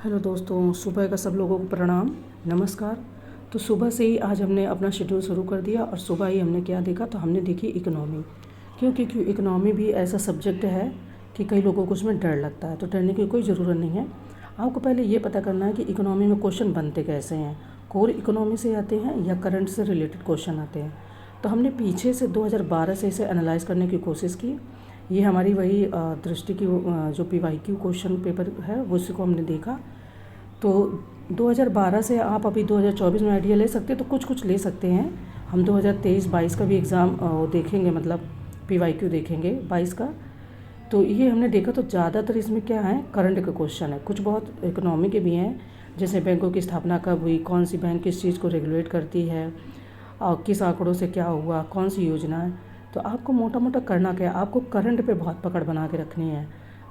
Hello दोस्तों, सुबह का सब लोगों को प्रणाम, नमस्कार। तो सुबह से ही आज हमने अपना शेड्यूल शुरू कर दिया और सुबह ही हमने क्या देखा, तो हमने देखी इकोनॉमी। क्योंकि इकोनॉमी भी ऐसा सब्जेक्ट है कि कई लोगों को उसमें डर लगता है, तो डरने की कोई ज़रूरत नहीं है। आपको पहले ये पता करना है कि इकोनॉमी में क्वेश्चन बनते कैसे हैं, कोर इकोनॉमी से आते हैं या करंट से रिलेटेड क्वेश्चन आते हैं। तो हमने पीछे से 2012 से इसे एनालाइज करने की कोशिश की। ये हमारी वही दृष्टि की जो PYQ क्वेश्चन पेपर है उसी को हमने देखा। तो 2012 से आप अभी 2024 में आइडिया ले सकते हैं, तो कुछ कुछ ले सकते हैं। हम 2023-22 का भी एग्ज़ाम देखेंगे, मतलब PYQ देखेंगे 22 का। तो ये हमने देखा, तो ज़्यादातर इसमें क्या है, करंट का क्वेश्चन है। कुछ बहुत इकोनॉमी के भी हैं, जैसे बैंकों की स्थापना कब हुई, कौन सी बैंक किस चीज़ को रेगुलेट करती है, और किस आंकड़ों से क्या हुआ, कौन सी योजना है। तो आपको मोटा मोटा करना क्या है, आपको करंट पे बहुत पकड़ बना के रखनी है।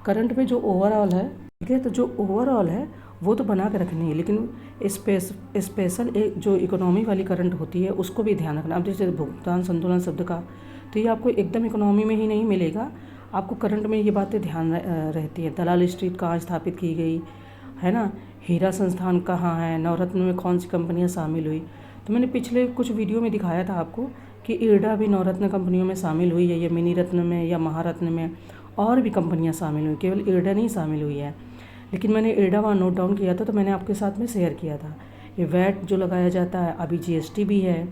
करंट पे जो ओवरऑल है, ठीक है, तो जो ओवरऑल है वो तो बना के रखनी है, लेकिन स्पेशल एक जो इकोनॉमी वाली करंट होती है उसको भी ध्यान रखना। अब जैसे भुगतान संतुलन शब्द का, तो ये आपको एकदम इकोनॉमी में ही नहीं मिलेगा, आपको करंट में ये बातें ध्यान रहती है। दलाल स्ट्रीट कहाँ स्थापित की गई है ना, हीरा संस्थान कहाँ है, नवरत्न में कौन सी कंपनियाँ शामिल हुई। तो मैंने पिछले कुछ वीडियो में दिखाया था आपको कि इरडा भी नवरत्न कंपनियों में शामिल हुई है, या मिनी रत्न में या महारत्न में और भी कंपनियां शामिल हुई, केवल इरडा नहीं शामिल हुई है। लेकिन मैंने इरडा वहाँ नोट डाउन किया था, तो मैंने आपके साथ में शेयर किया था। ये वैट जो लगाया जाता है, अभी GST भी है।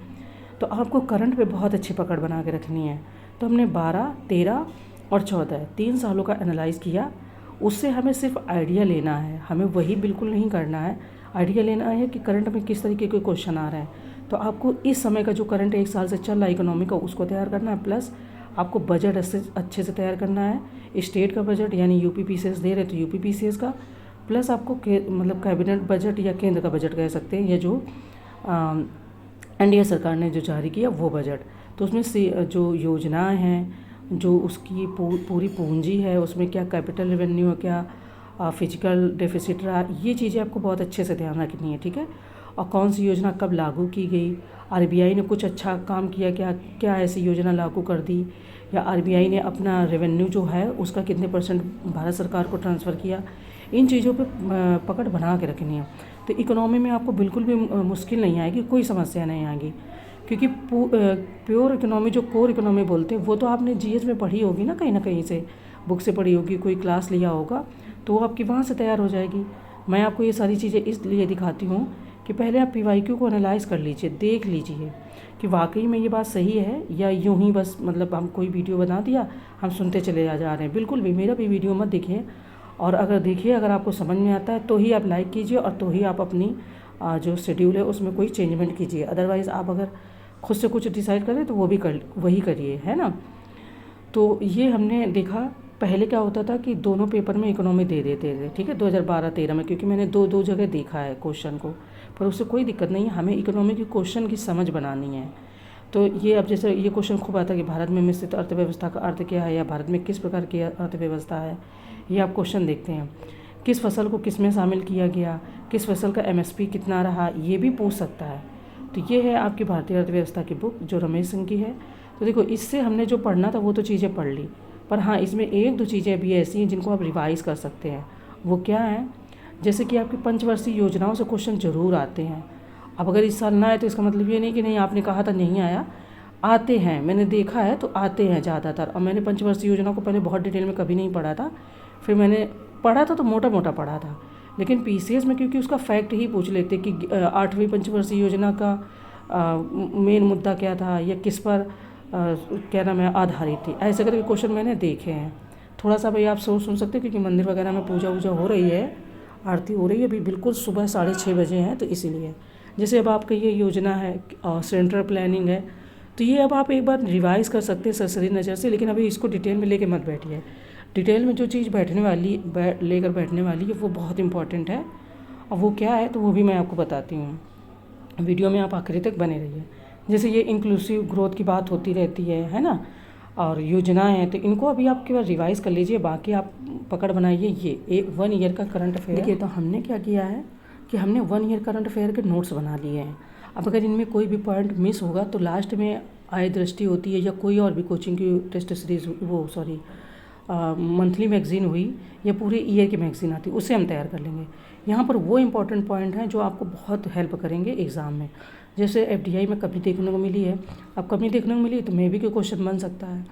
तो आपको करंट पे बहुत अच्छी पकड़ बना के रखनी है। तो हमने 12, 13 और 14 3 सालों का एनालाइज़ किया। उससे हमें सिर्फ आइडिया लेना है, हमें वही बिल्कुल नहीं करना है। आइडिया लेना है कि करंट में किस तरीके के क्वेश्चन आ रहे हैं। तो आपको इस समय का जो करंट 1 साल से चल रहा है इकोनॉमी का, उसको तैयार करना है, प्लस आपको बजट अच्छे से तैयार करना है। स्टेट का बजट यानी UP PCS दे रहे तो UP PCS का, प्लस आपको मतलब कैबिनेट बजट या केंद्र का बजट कह सकते हैं, ये जो NDA सरकार ने जो जारी किया वो बजट। तो उसमें से जो योजनाएं हैं, जो उसकी पूरी पूंजी है, उसमें क्या कैपिटल रेवेन्यू है, क्या फिजिकल डेफिसिट रहा, ये चीज़ें आपको बहुत अच्छे से ध्यान रखनी है, ठीक है। और कौन सी योजना कब लागू की गई, RBI ने कुछ अच्छा काम किया क्या, क्या ऐसी योजना लागू कर दी, या RBI ने अपना रेवेन्यू जो है उसका कितने % भारत सरकार को ट्रांसफ़र किया। इन चीज़ों पे पकड़ बना के रखनी है। तो इकोनॉमी में आपको बिल्कुल भी मुश्किल नहीं आएगी, कोई समस्या नहीं आएगी, क्योंकि प्योर इकोनॉमी जो कोर इकोनॉमी बोलते हैं वो तो आपने GS में पढ़ी होगी ना कहीं से, बुक से पढ़ी होगी, कोई क्लास लिया होगा, तो वो आपकी वहाँ से तैयार हो जाएगी। मैं आपको ये सारी चीज़ें इसलिए दिखाती हूँ कि पहले आप PYQ को एनालाइज़ कर लीजिए, देख लीजिए कि वाकई में ये बात सही है, या यूं ही बस मतलब हम कोई वीडियो बना दिया, हम सुनते चले जा रहे हैं। बिल्कुल भी मेरा भी वीडियो मत देखिए, और अगर देखिए, अगर आपको समझ में आता है तो ही आप लाइक कीजिए, और तो ही आप अपनी जो शेड्यूल है उसमें कोई चेंजमेंट कीजिए। अदरवाइज़ आप अगर खुद से कुछ डिसाइड करें तो वो भी वही करिए, है ना। तो ये हमने देखा, पहले क्या होता था कि दोनों पेपर में इकोनॉमी दे देते थे, ठीक है, 2012-13 में, क्योंकि मैंने दो जगह देखा है क्वेश्चन को, पर उससे कोई दिक्कत नहीं है। हमें इकोनॉमी की क्वेश्चन की समझ बनानी है। तो ये अब जैसे ये क्वेश्चन खूब आता है कि भारत में मिश्रित अर्थव्यवस्था का अर्थ क्या है, या भारत में किस प्रकार की अर्थव्यवस्था है, ये आप क्वेश्चन देखते हैं। किस फसल को किस में शामिल किया गया, किस फसल का MSP कितना रहा, ये भी पूछ सकता है। तो ये है आपकी भारतीय अर्थव्यवस्था की बुक, जो रमेश सिंह की है। तो देखो, इससे हमने जो पढ़ना था वो तो चीज़ें पढ़ ली, पर हाँ, इसमें 1-2 चीज़ें अभी ऐसी हैं जिनको आप रिवाइज़ कर सकते हैं। वो क्या है, जैसे कि आपकी पंचवर्षीय योजनाओं से क्वेश्चन ज़रूर आते हैं। अब अगर इस साल ना आए तो इसका मतलब ये नहीं कि नहीं आपने कहा था नहीं आया, आते हैं, मैंने देखा है, तो आते हैं ज़्यादातर। और मैंने पंचवर्षीय योजना को पहले बहुत डिटेल में कभी नहीं पढ़ा था, फिर मैंने पढ़ा था तो मोटा मोटा पढ़ा था। लेकिन PCS में क्योंकि उसका फैक्ट ही पूछ लेते कि 8वीं पंचवर्षीय योजना का मेन मुद्दा क्या था, या किस पर क्या नाम है आधारित थी, ऐसे करके क्वेश्चन मैंने देखे हैं। थोड़ा सा भाई आप सोच सुन सकते, क्योंकि मंदिर वगैरह में पूजा वूजा हो रही है, आरती हो रही है, अभी बिल्कुल सुबह 6:30 बजे हैं, तो इसीलिए। जैसे अब आपका ये योजना है और सेंट्रल प्लानिंग है, तो ये अब आप एक बार रिवाइज़ कर सकते हैं सरसरी नज़र से, लेकिन अभी इसको डिटेल में लेके मत बैठिए। डिटेल में जो चीज़ लेकर बैठने वाली है वो बहुत इंपॉर्टेंट है, और वो क्या है तो वो भी मैं आपको बताती हूँ। वीडियो में आप आखिरी तक बने रहिए। जैसे ये इंक्लूसिव ग्रोथ की बात होती रहती है ना, और योजनाएं हैं, तो इनको अभी आप केवल रिवाइज़ कर लीजिए, बाकी आप पकड़ बनाइए। ये 1 ईयर का करंट अफेयर देखिए, तो हमने क्या किया है कि हमने 1 ईयर करंट अफेयर के नोट्स बना लिए हैं। अब अगर इनमें कोई भी पॉइंट मिस होगा तो लास्ट में आय दृष्टि होती है, या कोई और भी कोचिंग की टेस्ट सीरीज़, मंथली मैगज़ीन हुई, या पूरे ईयर की मैगज़ीन आती है, उससे हम तैयार कर लेंगे। यहाँ पर वो इम्पोर्टेंट पॉइंट हैं जो आपको बहुत हेल्प करेंगे एग्ज़ाम में। जैसे एफडीआई में कमी देखने को मिली है, अब कमी देखने को मिली तो मे बी के क्वेश्चन बन सकता है।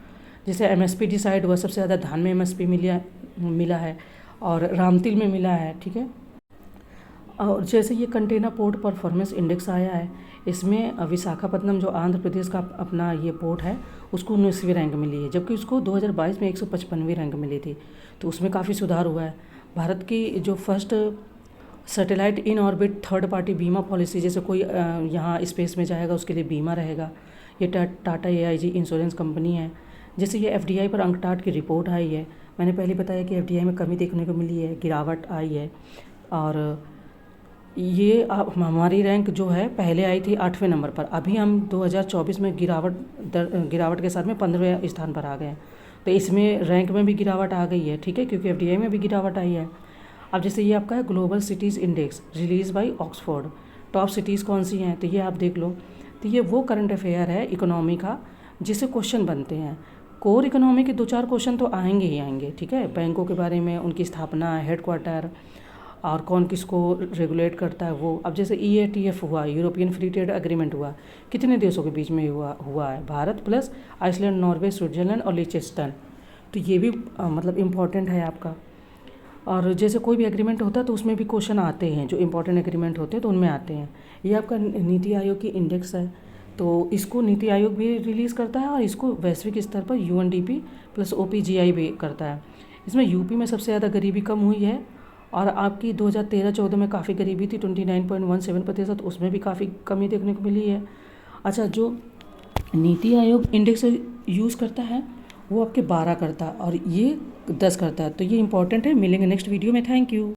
जैसे एमएसपी डिसाइड हुआ, सबसे ज़्यादा धान में एमएसपी मिला है और रामतिल में मिला है, ठीक है। और जैसे ये कंटेनर पोर्ट परफॉर्मेंस इंडेक्स आया है, इसमें विशाखापत्तनम जो आंध्र प्रदेश का अपना ये पोर्ट है उसको 19वीं रैंक मिली है, जबकि उसको 2022 में 155वीं रैंक मिली थी, तो उसमें काफ़ी सुधार हुआ है। भारत की जो first satellite in orbit third party बीमा पॉलिसी, जैसे कोई यहाँ स्पेस में जाएगा उसके लिए बीमा रहेगा, ये टाटा AIG इंश्योरेंस कंपनी है। जैसे ये एफडीआई पर अंकटाट की रिपोर्ट आई है, मैंने पहले बताया कि एफडीआई में कमी देखने को मिली है, गिरावट आई है। और ये हमारी रैंक जो है पहले आई थी 8वें नंबर पर, अभी हम 2024 में गिरावट के साथ में 15वें स्थान पर आ गए हैं। तो इसमें रैंक में भी गिरावट आ गई है, ठीक है, क्योंकि एफडीआई में भी गिरावट आई है। अब जैसे ये आपका है global cities index release by Oxford, top cities कौन सी हैं तो ये आप देख लो। तो ये वो करंट अफेयर है इकोनॉमी का जिससे क्वेश्चन बनते हैं। कोर इकोनॉमी के 2-4 क्वेश्चन तो आएंगे ही आएंगे, ठीक है। बैंकों के बारे में, उनकी स्थापना, हेडक्वार्टर और कौन किसको रेगुलेट करता है वो। अब जैसे EATF हुआ, यूरोपियन फ्री ट्रेड एग्रीमेंट हुआ, कितने देशों के बीच में हुआ है, Bharat plus Iceland, Norway, Switzerland और लिechtenstein। तो ये भी मतलब इम्पॉर्टेंट है आपका। और जैसे कोई भी एग्रीमेंट होता है तो उसमें भी क्वेश्चन आते हैं, जो इंपॉर्टेंट एग्रीमेंट होते हैं तो उनमें आते हैं। ये आपका नीति आयोग की इंडेक्स है, तो इसको नीति आयोग भी रिलीज़ करता है और इसको वैश्विक स्तर पर UNDP प्लस OPGI भी करता है। इसमें यूपी में सबसे ज़्यादा गरीबी कम हुई है और आपकी 2013-14 में काफ़ी गरीबी थी 29.17%, उसमें भी काफ़ी कमी देखने को मिली है। अच्छा, जो नीति आयोग इंडेक्स यूज़ करता है वो आपके 12 करता है और ये 10 करता है, तो ये इंपॉर्टेंट है। मिलेंगे नेक्स्ट वीडियो में, थैंक यू।